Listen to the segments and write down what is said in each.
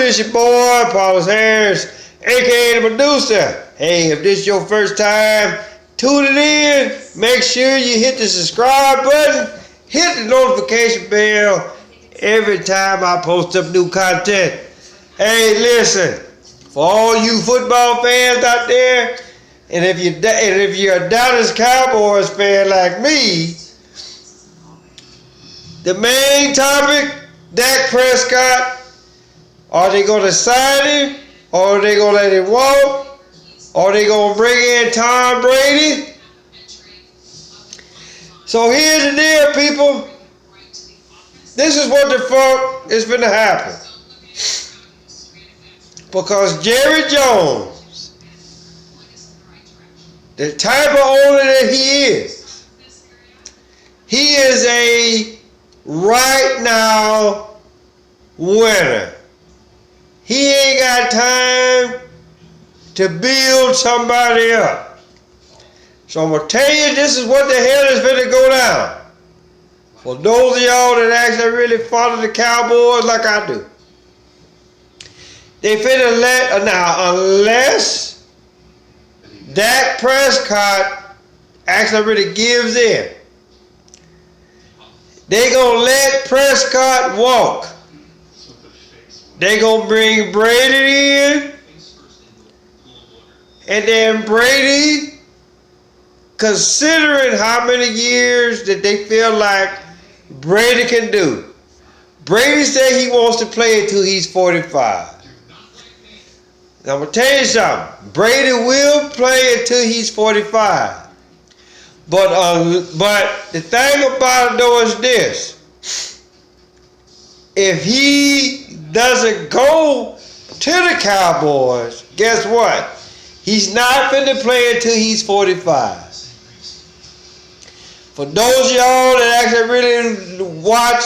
It's your boy, Paulus Harris, aka the producer. Hey, if this is your first time tuning in, make sure you hit the subscribe button, hit the notification bell every time I post up new content. Hey, listen, for all you football fans out there, and if you're a Dallas Cowboys fan like me, the main topic, Dak Prescott, are they going to sign him, or are they going to let him walk, or are they going to bring in Tom Brady? So here's the deal, people. This is what the fuck is going to happen. Because Jerry Jones, the type of owner that he is a right now winner. He ain't got time to build somebody up. So I'm going to tell you, this is what the hell is going to go down. For those of y'all that actually really follow the Cowboys like I do. They finna unless Dak Prescott actually really gives in, they gonna let Prescott walk. They gonna bring Brady in, and then Brady, considering how many years that they feel like Brady can do. Brady said he wants to play until he's 45. Now I'm gonna tell you something. Brady will play until he's 45. But the thing about it though is this: if he doesn't go to the Cowboys, guess what? He's not finna play until he's 45. For those of y'all that actually really watch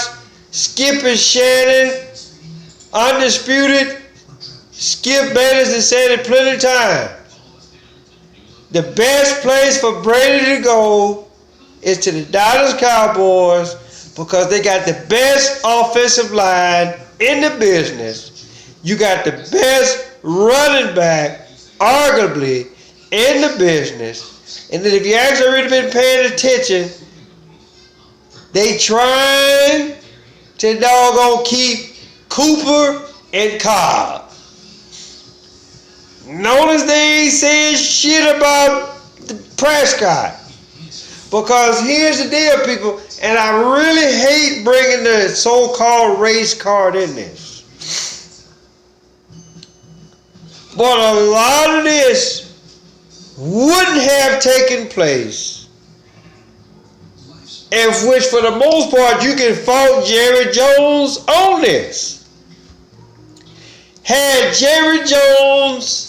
Skip and Shannon, Undisputed, Skip Bayless has said it plenty of times. The best place for Brady to go is to the Dallas Cowboys because they got the best offensive line in the business. You got the best running back, arguably, in the business. And then if you actually really been paying attention, they trying to doggone keep Cooper and Cobb. Notice they ain't saying shit about Prescott. Because here's the deal, people, and I really hate bringing the so-called race card in this. But a lot of this wouldn't have taken place, in which for the most part you can fault Jerry Jones on this. Had Jerry Jones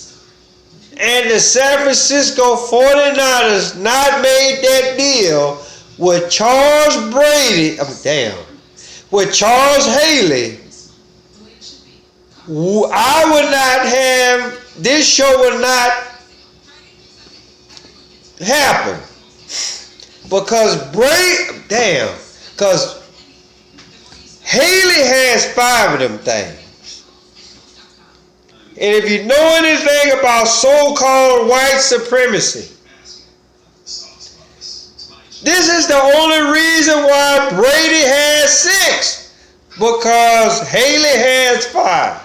and the San Francisco 49ers not made that deal with Charles Haley, I would not have, this show would not happen. Because Haley has 5 of them things. And if you know anything about so-called white supremacy, this is the only reason why Brady has 6, because Haley has 5.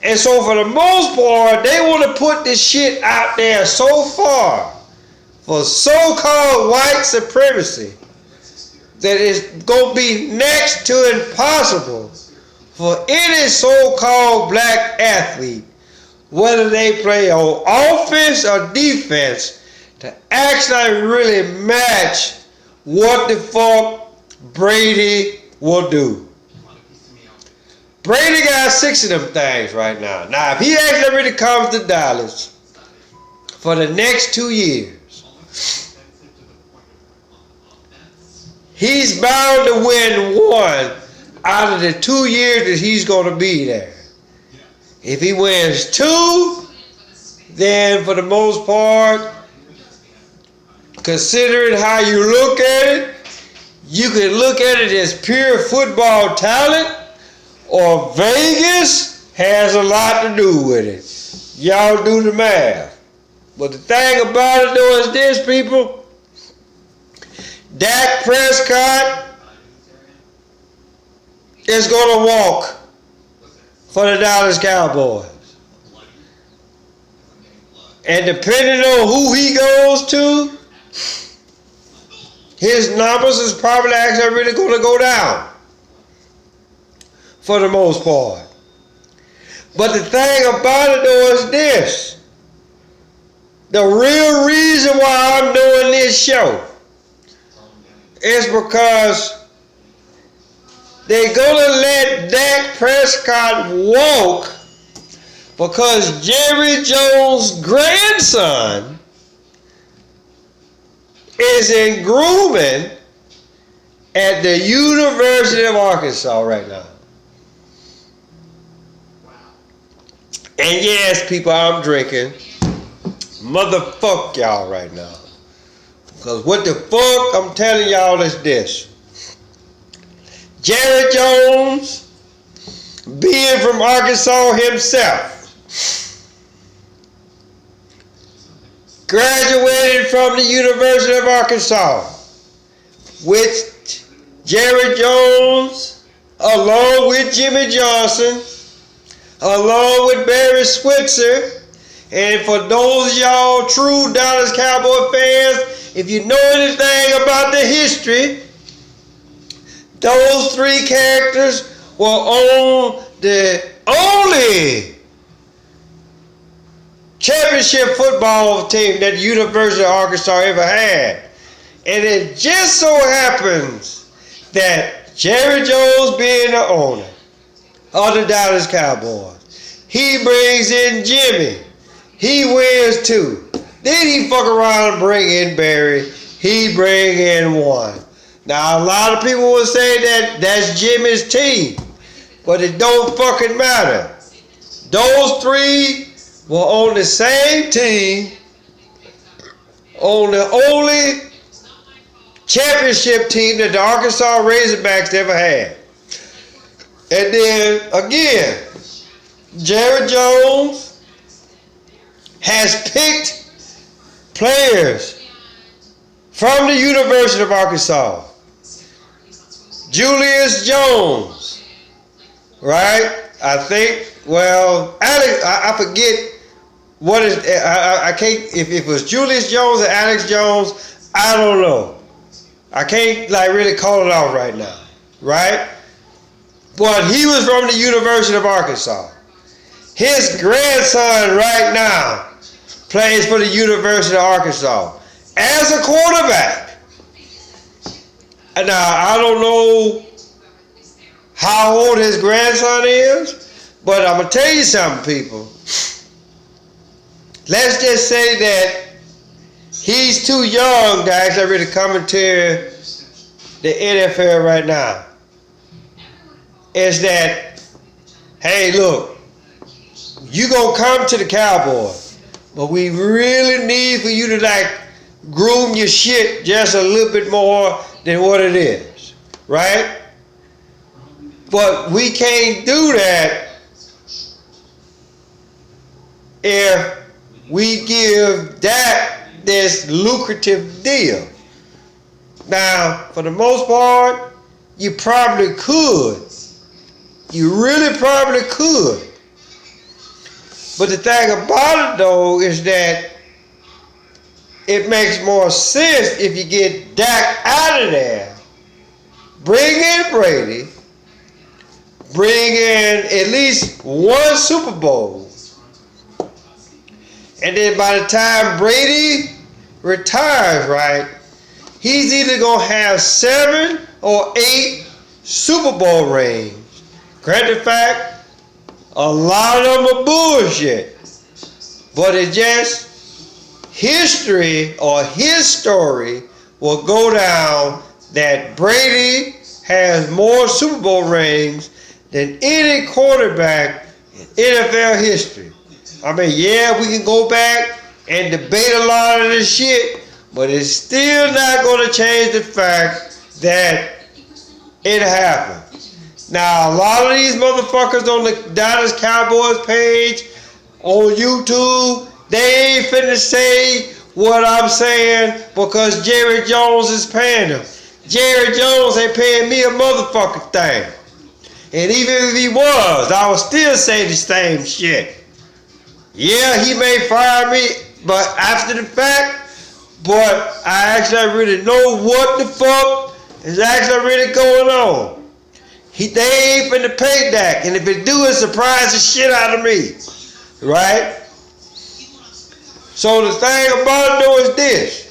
And so for the most part, they want to put this shit out there so far for so-called white supremacy that it's going to be next to impossible for any so-called black athlete, whether they play on offense or defense, to actually really match what the fuck Brady will do. Brady got 6 of them things right now. Now, if he actually really comes to Dallas for the next 2 years, he's bound to win 1 out of the 2 years that he's going to be there. If he wins 2, then for the most part, considering how you look at it, you can look at it as pure football talent, or Vegas has a lot to do with it. Y'all do the math. But the thing about it though is this, people. Dak Prescott is going to walk for the Dallas Cowboys. And depending on who he goes to, his numbers is probably actually really going to go down for the most part. But the thing about it though is this. The real reason why I'm doing this show is because they're going to let Dak Prescott walk because Jerry Jones' grandson is in grooming at the University of Arkansas right now. And yes, people, I'm drinking. Motherfuck y'all right now. Because what the fuck I'm telling y'all is this. Jerry Jones, being from Arkansas himself, graduated from the University of Arkansas, which Jerry Jones, along with Jimmy Johnson, along with Barry Switzer, and for those of y'all true Dallas Cowboy fans, if you know anything about the history, those three characters were on the only championship football team that the University of Arkansas ever had. And it just so happens that Jerry Jones, being the owner of the Dallas Cowboys, he brings in Jimmy. He wins two. Then he fuck around and bring in Barry. He bring in one. Now a lot of people will say that that's Jimmy's team, but it don't fucking matter. Those three were on the same team, on the only championship team that the Arkansas Razorbacks ever had. And then again, Jerry Jones has picked players from the University of Arkansas. Julius Jones, right? I think, well, Alex, I forget what is, I can't, if it was Julius Jones or Alex Jones, I don't know. I can't like really call it out right now, right? But he was from the University of Arkansas. His grandson right now plays for the University of Arkansas as a quarterback. Now, I don't know how old his grandson is, but I'm going to tell you something, people. Let's just say that he's too young to actually really come into the NFL right now. Is that, hey, look, you going to come to the Cowboys, but we really need for you to like groom your shit just a little bit more than what it is, right? But we can't do that if we give that this lucrative deal. Now, for the most part, you probably could. You really probably could. But the thing about it though is that it makes more sense if you get Dak out of there, bring in Brady, bring in at least one Super Bowl, and then by the time Brady retires, right, he's either going to have 7 or 8 Super Bowl rings. Granted fact, a lot of them are bullshit, but it just, history or his story will go down that Brady has more Super Bowl rings than any quarterback in NFL history. I mean, yeah, we can go back and debate a lot of this shit, but it's still not going to change the fact that it happened. Now, a lot of these motherfuckers on the Dallas Cowboys page on YouTube, they ain't finna say what I'm saying because Jerry Jones is paying them. Jerry Jones ain't paying me a motherfucking thing. And even if he was, I would still say the same shit. Yeah, he may fire me, but after the fact, but I actually really know what the fuck is actually really going on. They ain't finna pay Dak, and if it do, it surprise the shit out of me, right? So the thing about it though is this: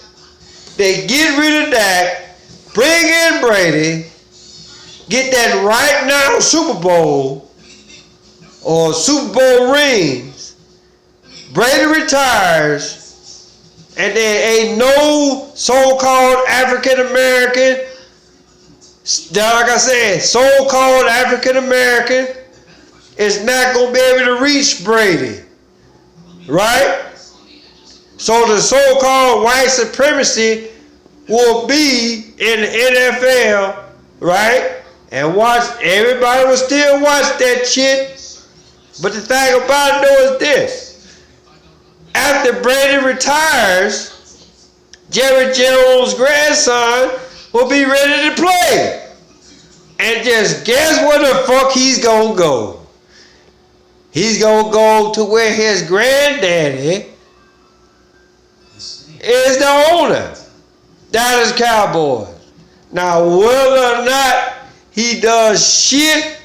they get rid of Dak, bring in Brady, get that right now Super Bowl or Super Bowl rings. Brady retires, and there ain't no so-called African American. Like I said, so-called African American is not going to be able to reach Brady, right? So the so-called white supremacy will be in the NFL, right? And everybody will still watch that shit. But the thing about it though is this: after Brady retires, Jerry Jones' grandson will be ready to play. And just guess where the fuck he's gonna go? He's gonna go to where his granddaddy is the owner. Dallas Cowboys. Now, whether or not he does shit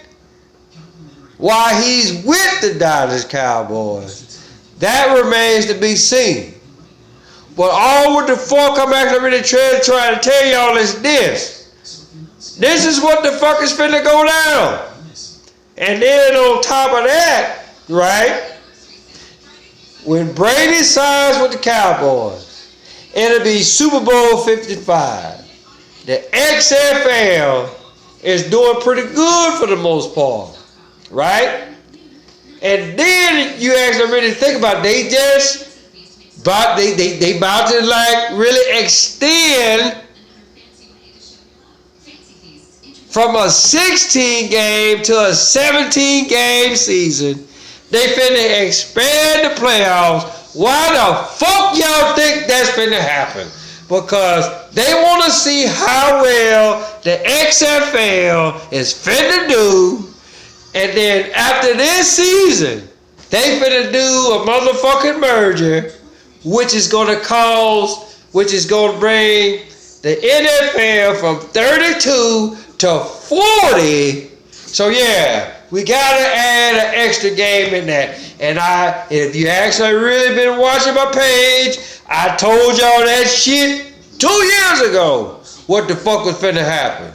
while he's with the Dallas Cowboys, that remains to be seen. But all what the fuck I'm actually really trying to tell y'all is this. This is what the fuck is finna go down. And then on top of that, right, when Brady signs with the Cowboys, it'll be Super Bowl 55. The XFL is doing pretty good for the most part, right? And then you actually really think about it, they about to like really extend from a 16 game to a 17 game season. They finna expand the playoffs. Why the fuck y'all think that's finna happen? Because they want to see how well the XFL is finna do. And then after this season, they finna do a motherfucking merger, which is gonna bring the NFL from 32 to 40. So yeah, we gotta add an extra game in that. And if you actually really been watching my page, I told y'all that shit 2 years ago. What the fuck was finna happen,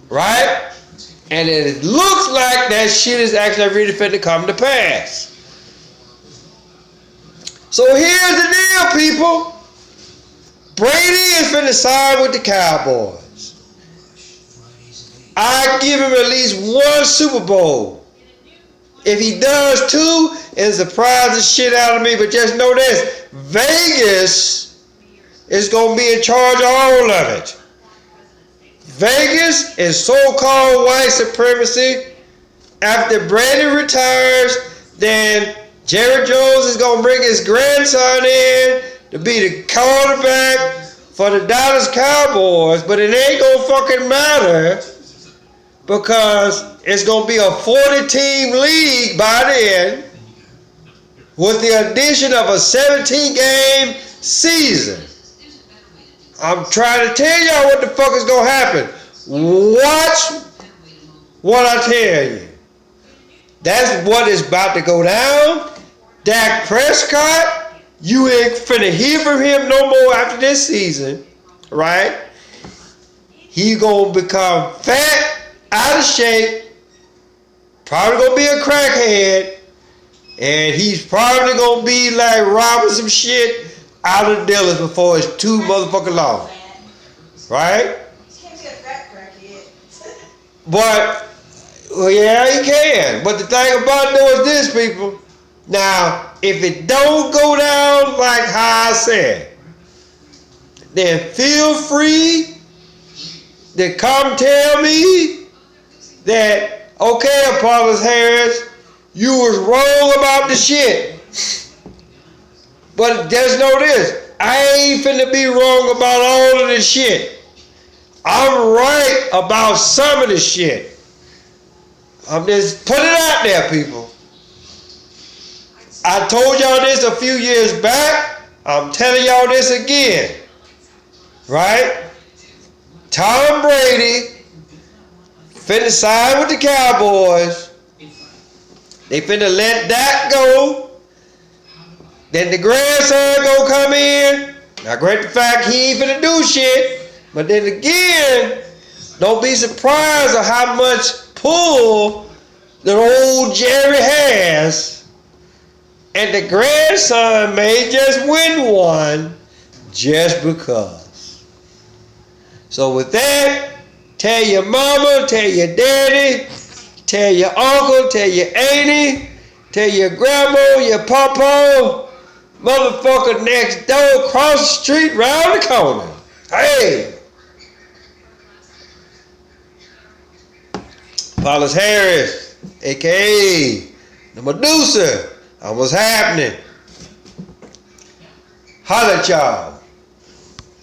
right? And it looks like that shit is actually really finna come to pass. So here's the deal, people. Brady is finna sign with the Cowboys. I give him at least one Super Bowl. If he does two, it'll surprise the shit out of me. But just know this: Vegas is gonna be in charge of all of it. Vegas is so-called white supremacy. After Brady retires, then Jerry Jones is gonna bring his grandson in to be the quarterback for the Dallas Cowboys. But it ain't gonna fucking matter, because it's going to be a 40-team league by then with the addition of a 17-game season. I'm trying to tell y'all what the fuck is going to happen. Watch what I tell you. That's what is about to go down. Dak Prescott, you ain't finna hear from him no more after this season, right? He going to become fat, out of shape, probably gonna be a crackhead, and he's probably gonna be like robbing some shit out of the dealers before it's too motherfucking long, right? Can't be a crackhead. But well, yeah, he can. But the thing about it though is this, people. Now, if it don't go down like how I said, then feel free to come tell me that, okay, Apollos Harris, you was wrong about the shit. But just know this, I ain't finna be wrong about all of this shit. I'm right about some of the shit. I'm just putting it out there, people. I told y'all this a few years back. I'm telling y'all this again. Right? Tom Brady finna sign with the Cowboys. They finna let that go. Then the grandson gonna come in. Now, great the fact he ain't finna do shit. But then again, don't be surprised at how much pull that old Jerry has. And the grandson may just win one just because. So with that, tell your mama, tell your daddy, tell your uncle, tell your auntie, tell your grandma, your papa, motherfucker next door, across the street, round the corner. Hey! Apollos Harris, a.k.a. the Medusa. What's happening? Holla at y'all.